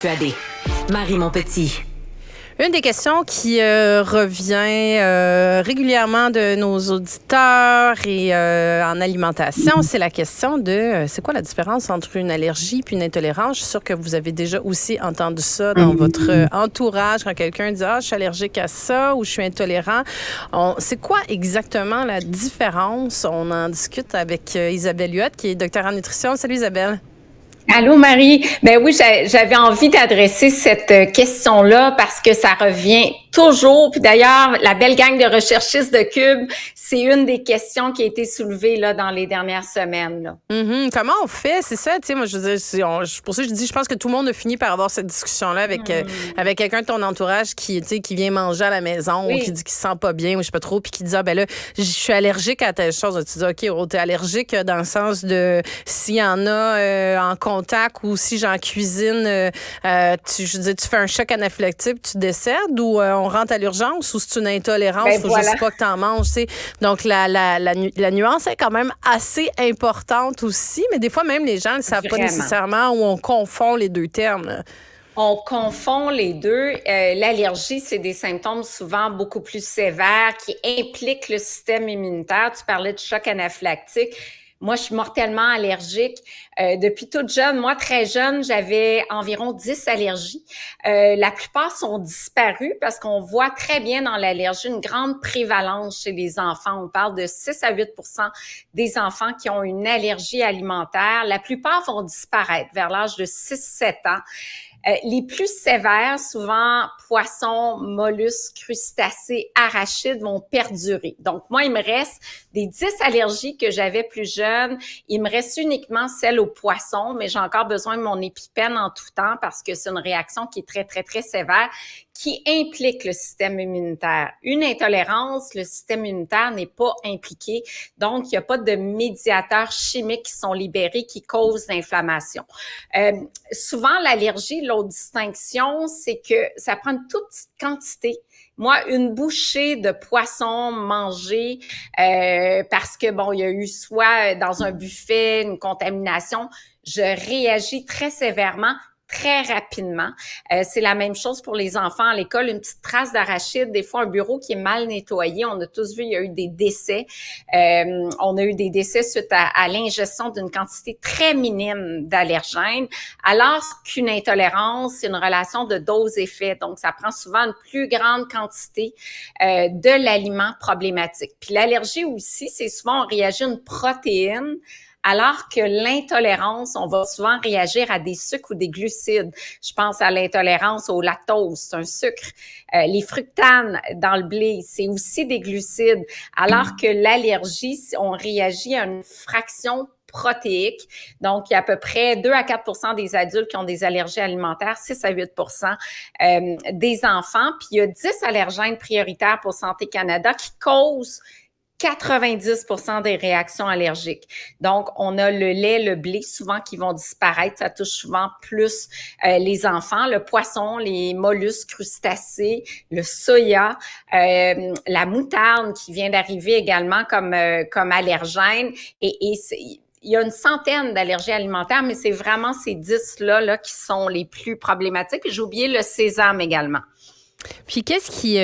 Persuadée. Marie Montpetit. Une des questions qui revient régulièrement de nos auditeurs et en alimentation, c'est la question de c'est quoi la différence entre une allergie puis une intolérance? Je suis sûre que vous avez déjà aussi entendu ça dans votre entourage quand quelqu'un dit « Ah, je suis allergique à ça » ou « Je suis intolérant ». C'est quoi exactement la différence? On en discute avec Isabelle Huot, qui est docteur en nutrition. Salut Isabelle. Allô Marie, ben oui, j'avais envie d'adresser cette question-là parce que ça revient toujours. Puis d'ailleurs, la belle gang de recherchistes de Cube, c'est une des questions qui a été soulevée là dans les dernières semaines. Là. Mm-hmm. Comment on fait? C'est ça, tu sais, moi, je veux dire, pour ça, je pense que tout le monde a fini par avoir cette discussion-là avec quelqu'un de ton entourage qui, tu sais, qui vient manger à la maison ou qui dit qu'il se sent pas bien ou je sais pas trop, puis qui dit, ah, ben là, je suis allergique à telle chose. Tu dis, OK, t'es allergique dans le sens de s'il y en a en contact ou si j'en cuisine, je veux dire, tu fais un choc anaphylactique, tu décèdes ou on rentre à l'urgence ou c'est une intolérance, Ben faut voilà. juste pas que t'en manges, tu sais. Donc, la nuance est quand même assez importante aussi, mais des fois, même les gens ne savent pas nécessairement où on confond les deux termes. Là. On confond les deux. L'allergie, c'est des symptômes souvent beaucoup plus sévères qui impliquent le système immunitaire. Tu parlais de choc anaphylactique. Moi, je suis mortellement allergique. Depuis toute jeune, moi, très jeune, j'avais environ 10 allergies. La plupart sont disparues parce qu'on voit très bien dans l'allergie une grande prévalence chez les enfants. On parle de 6 à 8 % des enfants qui ont une allergie alimentaire. La plupart vont disparaître vers l'âge de 6-7 ans. Les plus sévères, souvent poissons, mollusques, crustacés, arachides, vont perdurer. Donc, moi, il me reste des 10 allergies que j'avais plus jeune. Il me reste uniquement celles aux poissons, mais j'ai encore besoin de mon épipène en tout temps parce que c'est une réaction qui est très, très, très sévère qui implique le système immunitaire. Une intolérance, le système immunitaire n'est pas impliqué. Donc, il n'y a pas de médiateurs chimiques qui sont libérés qui causent l'inflammation. Souvent, l'allergie, l'autre distinction, c'est que ça prend une toute petite quantité. Moi, une bouchée de poisson mangée parce que, bon, il y a eu soit dans un buffet une contamination, je réagis très sévèrement, très rapidement. C'est la même chose pour les enfants à l'école. Une petite trace d'arachide, des fois un bureau qui est mal nettoyé. On a tous vu, il y a eu des décès. On a eu des décès suite à l'ingestion d'une quantité très minime d'allergènes, alors qu'une intolérance, c'est une relation de dose-effet. Donc, ça prend souvent une plus grande quantité de l'aliment problématique. Puis l'allergie aussi, c'est souvent on réagit à une protéine, alors que l'intolérance, on va souvent réagir à des sucres ou des glucides. Je pense à l'intolérance au lactose, c'est un sucre. Les fructanes dans le blé, c'est aussi des glucides. Alors que l'allergie, on réagit à une fraction protéique. Donc, il y a à peu près 2 à 4 % des adultes qui ont des allergies alimentaires, 6 à 8 % des enfants. Puis, il y a 10 allergènes prioritaires pour Santé Canada qui causent 90 % des réactions allergiques. Donc, on a le lait, le blé, souvent qui vont disparaître. Ça touche souvent plus les enfants. Le poisson, les mollusques, crustacés, le soya, la moutarde qui vient d'arriver également comme allergène. Et il y a une centaine d'allergies alimentaires, mais c'est vraiment ces 10-là là, qui sont les plus problématiques. J'ai oublié le sésame également. Puis qu'est-ce qui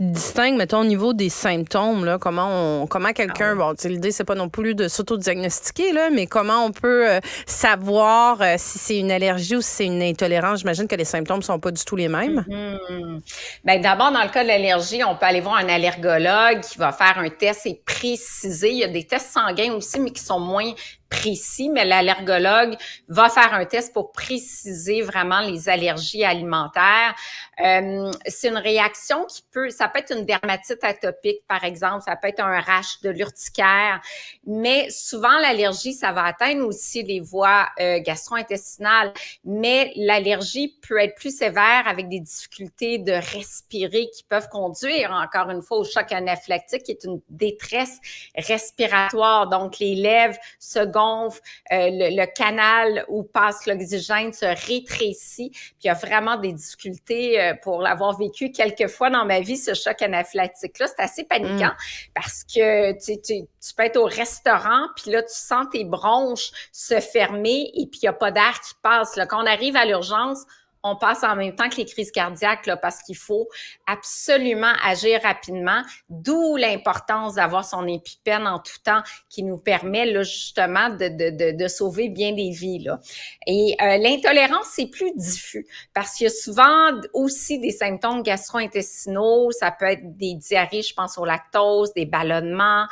distingue, mettons, au niveau des symptômes, là, comment quelqu'un, bon, tu sais, l'idée, c'est pas non plus de s'auto-diagnostiquer, là, mais comment on peut savoir si c'est une allergie ou si c'est une intolérance? J'imagine que les symptômes sont pas du tout les mêmes. Mm-hmm. Ben, d'abord, dans le cas de l'allergie, on peut aller voir un allergologue qui va faire un test et préciser. Il y a des tests sanguins aussi, mais qui sont moins précis, mais l'allergologue va faire un test pour préciser vraiment les allergies alimentaires. C'est une réaction ça peut être une dermatite atopique, par exemple, ça peut être un rash de l'urticaire, mais souvent l'allergie, ça va atteindre aussi les voies gastro-intestinales, mais l'allergie peut être plus sévère avec des difficultés de respirer qui peuvent conduire, encore une fois, au choc anaphylactique, qui est une détresse respiratoire. Donc, les lèvres se gonfle, le canal où passe l'oxygène se rétrécit, puis il y a vraiment des difficultés pour l'avoir vécu quelques fois dans ma vie, ce choc anaphylactique-là. C'est assez paniquant parce que tu peux être au restaurant, puis là, tu sens tes bronches se fermer et puis il n'y a pas d'air qui passe. Là, quand on arrive à l'urgence, on passe en même temps que les crises cardiaques là, parce qu'il faut absolument agir rapidement, d'où l'importance d'avoir son EpiPen en tout temps qui nous permet là, justement de sauver bien des vies. Là. Et l'intolérance, c'est plus diffus parce qu'il y a souvent aussi des symptômes gastro-intestinaux, ça peut être des diarrhées, je pense au lactose, des ballonnements,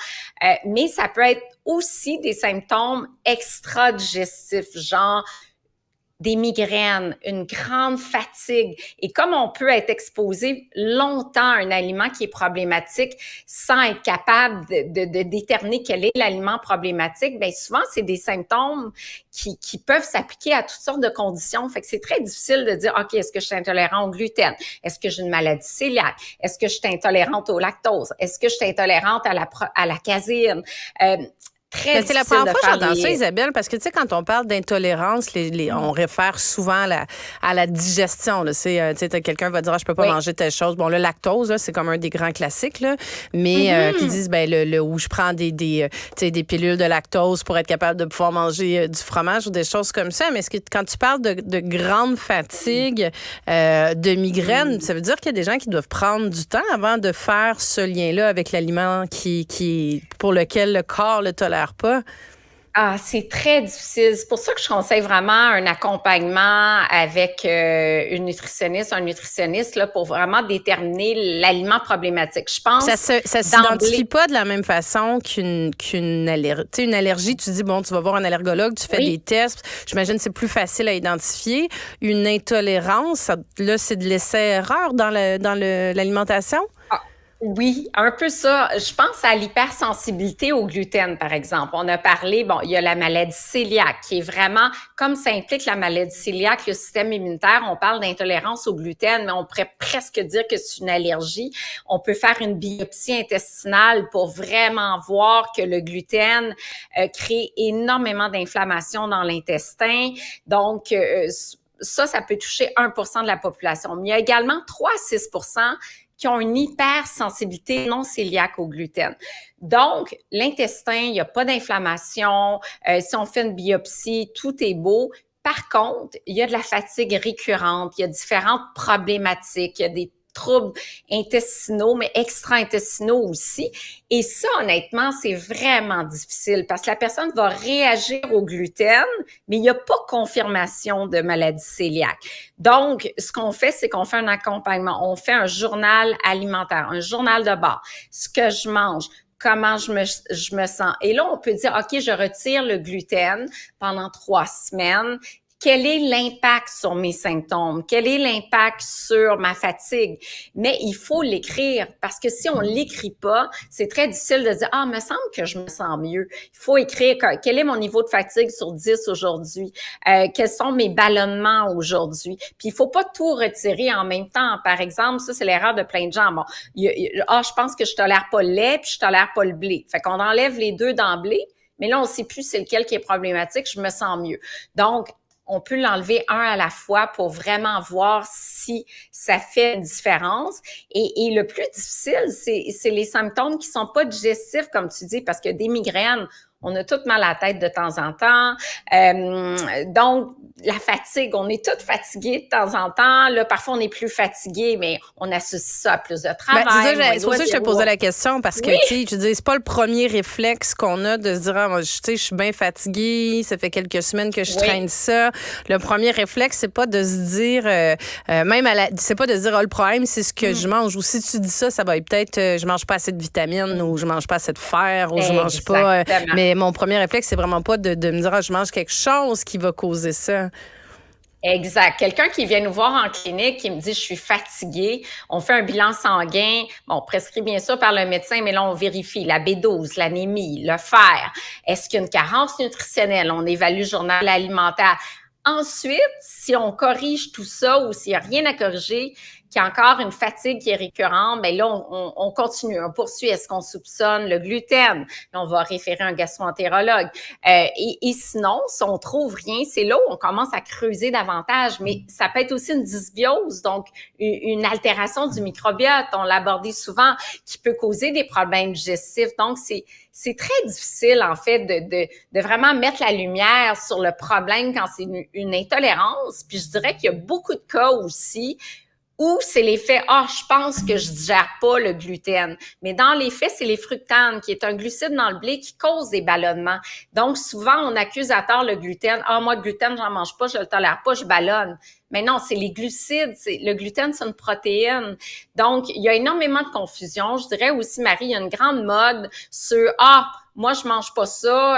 mais ça peut être aussi des symptômes extra-digestifs, genre des migraines, une grande fatigue. Et comme on peut être exposé longtemps à un aliment qui est problématique sans être capable de déterminer quel est l'aliment problématique, bien souvent, c'est des symptômes qui peuvent s'appliquer à toutes sortes de conditions. Fait que c'est très difficile de dire, OK, est-ce que je suis intolérant au gluten? Est-ce que j'ai une maladie cœliaque? Est-ce que je suis intolérante au lactose? Est-ce que je suis intolérante à la caséine? C'est la première fois que j'entends ça, Isabelle, parce que, tu sais, quand on parle d'intolérance, on réfère souvent à la digestion. Tu sais, quelqu'un va dire, je peux pas manger telle chose. Bon, le lactose, là, c'est comme un des grands classiques, là, mais qui disent, où je prends des pilules de lactose pour être capable de pouvoir manger du fromage ou des choses comme ça. Mais quand tu parles de grande fatigue, de migraine, ça veut dire qu'il y a des gens qui doivent prendre du temps avant de faire ce lien-là avec l'aliment pour lequel le corps le tolère pas? Ah, c'est très difficile. C'est pour ça que je conseille vraiment un accompagnement avec une nutritionniste, un nutritionniste là, pour vraiment déterminer l'aliment problématique. Je pense ça s'identifie pas de la même façon qu'une allergie. Tu sais, une allergie, tu dis, bon, tu vas voir un allergologue, tu fais des tests. J'imagine que c'est plus facile à identifier. Une intolérance, là, c'est de l'essai-erreur dans l'alimentation? Oui, un peu ça. Je pense à l'hypersensibilité au gluten, par exemple. On a parlé, il y a la maladie cœliaque qui est vraiment, comme ça implique la maladie cœliaque, le système immunitaire, on parle d'intolérance au gluten, mais on pourrait presque dire que c'est une allergie. On peut faire une biopsie intestinale pour vraiment voir que le gluten crée énormément d'inflammation dans l'intestin. Donc, ça peut toucher 1% de la population. Mais il y a également 3 à 6% qui ont une hypersensibilité non cœliaque au gluten. Donc, l'intestin, il n'y a pas d'inflammation. Si on fait une biopsie, tout est beau. Par contre, il y a de la fatigue récurrente, il y a différentes problématiques, il y a des troubles intestinaux, mais extra-intestinaux aussi. Et ça, honnêtement, c'est vraiment difficile parce que la personne va réagir au gluten, mais il n'y a pas confirmation de maladie cœliaque. Donc, ce qu'on fait, c'est qu'on fait un accompagnement. On fait un journal alimentaire, un journal de bord. Ce que je mange, comment je me sens. Et là, on peut dire, OK, je retire le gluten pendant 3 semaines. Quel est l'impact sur mes symptômes? Quel est l'impact sur ma fatigue? Mais il faut l'écrire parce que si on l'écrit pas, c'est très difficile de dire, me semble que je me sens mieux. Il faut écrire quel est mon niveau de fatigue sur 10 aujourd'hui? Quels sont mes ballonnements aujourd'hui? Puis il faut pas tout retirer en même temps. Par exemple, ça, c'est l'erreur de plein de gens. Bon, je pense que je tolère pas le lait puis je tolère pas le blé. Fait qu'on enlève les deux d'emblée, mais là, on sait plus c'est lequel qui est problématique, je me sens mieux. Donc, on peut l'enlever un à la fois pour vraiment voir si ça fait une différence. Et le plus difficile, c'est les symptômes qui sont pas digestifs, comme tu dis, parce que des migraines, on a toutes mal à la tête de temps en temps. Donc, la fatigue, on est toutes fatiguées de temps en temps. Là, parfois, on est plus fatigué, mais on associe ça à plus de travail. C'est pour ça que je te posais la question, parce que, tu sais, je dis, c'est pas le premier réflexe qu'on a de se dire, moi, tu sais, je suis bien fatiguée, ça fait quelques semaines que je traîne ça. Le premier réflexe, c'est pas de se dire, c'est pas de se dire, le problème, c'est ce que je mange. Ou si tu dis ça, ça va être peut-être, je mange pas assez de vitamines, ou je mange pas assez de fer, ou je mange pas. Mais mon premier réflexe, c'est vraiment pas de me dire, je mange quelque chose qui va causer ça. Exact. Quelqu'un qui vient nous voir en clinique, qui me dit, je suis fatiguée, on fait un bilan sanguin, on prescrit bien ça par le médecin, mais là, on vérifie la B12, l'anémie, le fer. Est-ce qu'il y a une carence nutritionnelle? On évalue le journal alimentaire. Ensuite, si on corrige tout ça ou s'il n'y a rien à corriger, qu'il y a encore une fatigue qui est récurrente, bien là, on continue, on poursuit. Est-ce qu'on soupçonne le gluten? Là, on va référer un gastro-entérologue. Et sinon, si on trouve rien, c'est là où on commence à creuser davantage. Mais ça peut être aussi une dysbiose, donc une altération du microbiote, on l'a abordé souvent, qui peut causer des problèmes digestifs. Donc, c'est très difficile, en fait, de vraiment mettre la lumière sur le problème quand c'est une intolérance. Puis je dirais qu'il y a beaucoup de cas aussi où c'est l'effet « Ah, je pense que je digère pas le gluten ». Mais dans les faits, c'est les fructanes, qui est un glucide dans le blé qui cause des ballonnements. Donc, souvent, on accuse à tort le gluten. « Ah, moi, le gluten, j'en mange pas, je le tolère pas, je ballonne ». Mais non, c'est les glucides. Le gluten, c'est une protéine. Donc, il y a énormément de confusion. Je dirais aussi, Marie, il y a une grande mode sur « Ah, moi, je mange pas ça,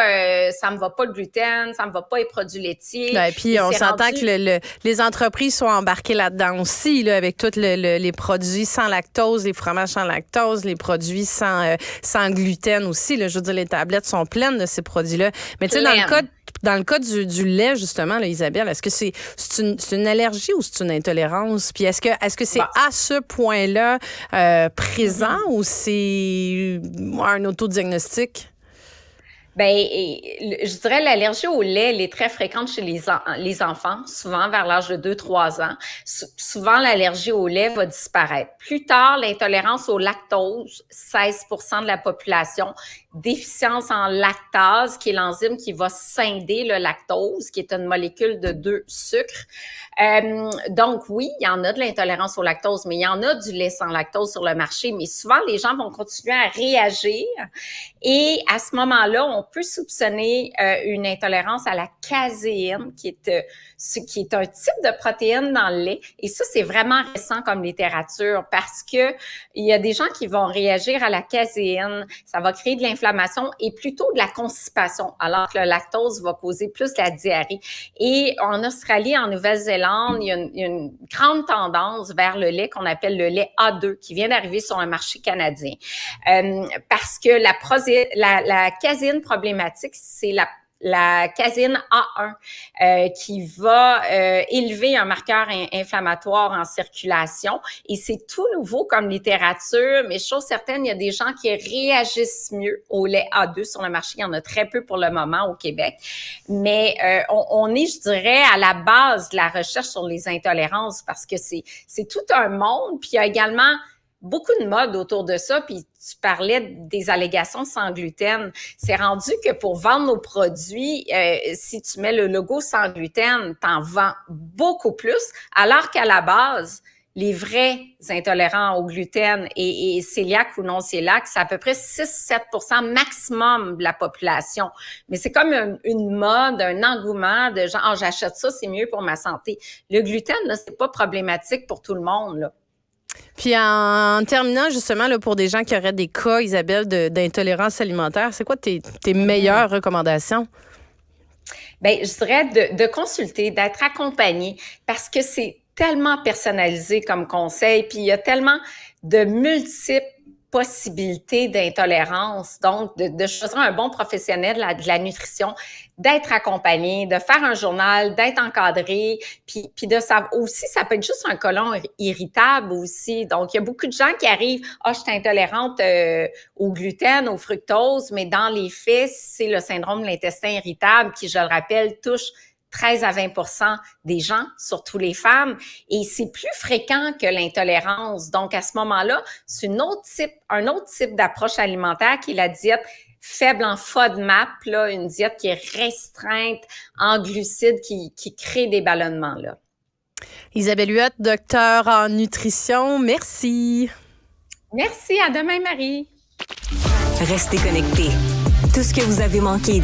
ça me va pas le gluten, ça me va pas les produits laitiers. » Et puis, on s'entend que les entreprises sont embarquées là-dedans aussi, là, avec tous les produits sans lactose, les fromages sans lactose, les produits sans gluten aussi. Là, je veux dire, les tablettes sont pleines de ces produits-là. Mais tu sais, dans le cas du lait, justement, là, Isabelle, est-ce que c'est une allergie ou c'est une intolérance? Puis est-ce que c'est à ce point-là présent ou c'est un autodiagnostic? Ben, je dirais l'allergie au lait, elle est très fréquente chez les enfants, souvent vers l'âge de 2-3 ans. Souvent, l'allergie au lait va disparaître. Plus tard, l'intolérance au lactose, 16% de la population. Déficience en lactase, qui est l'enzyme qui va scinder le lactose, qui est une molécule de 2 sucres. Donc, oui, il y en a de l'intolérance au lactose, mais il y en a du lait sans lactose sur le marché. Mais souvent, les gens vont continuer à réagir. Et à ce moment-là, on peut soupçonner une intolérance à la caséine, qui est un type de protéine dans le lait. Et ça, c'est vraiment récent comme littérature parce que il y a des gens qui vont réagir à la caséine. Ça va créer de l'inflammation et plutôt de la constipation, alors que le lactose va causer plus de la diarrhée. Et en Australie, en Nouvelle-Zélande, il y a une grande tendance vers le lait qu'on appelle le lait A2, qui vient d'arriver sur le marché canadien. Parce que la caséine problématique, c'est la caséine A1 qui va élever un marqueur inflammatoire en circulation. Et c'est tout nouveau comme littérature, mais chose certaine, il y a des gens qui réagissent mieux au lait A2 sur le marché. Il y en a très peu pour le moment au Québec. Mais on est, je dirais, à la base de la recherche sur les intolérances parce que c'est tout un monde. Puis il y a également beaucoup de mode autour de ça, puis tu parlais des allégations sans gluten. C'est rendu que pour vendre nos produits, si tu mets le logo sans gluten, t'en vends beaucoup plus, alors qu'à la base, les vrais intolérants au gluten et cœliaques ou non cœliaques, c'est à peu près 6-7% maximum de la population. Mais c'est comme une mode, un engouement de gens, j'achète ça, c'est mieux pour ma santé. Le gluten, là, c'est pas problématique pour tout le monde, là. Puis en terminant, justement, là, pour des gens qui auraient des cas, Isabelle, d'intolérance alimentaire, c'est quoi tes meilleures recommandations? Bien, je dirais de consulter, d'être accompagné, parce que c'est tellement personnalisé comme conseil, puis il y a tellement de multiples possibilités d'intolérance. Donc, de choisir un bon professionnel de la nutrition, d'être accompagné, de faire un journal, d'être encadré, puis de savoir aussi, ça peut être juste un côlon irritable aussi. Donc, il y a beaucoup de gens qui arrivent, je suis intolérante au gluten, au fructose, mais dans les faits, c'est le syndrome de l'intestin irritable qui, je le rappelle, touche 13-20% des gens, surtout les femmes, et c'est plus fréquent que l'intolérance. Donc, à ce moment-là, c'est un autre type d'approche alimentaire qui est la diète faible en FODMAP, là, une diète qui est restreinte en glucides, qui crée des ballonnements, là. Isabelle Huot, docteure en nutrition, merci. Merci, à demain, Marie. Restez connectés. Tout ce que vous avez manqué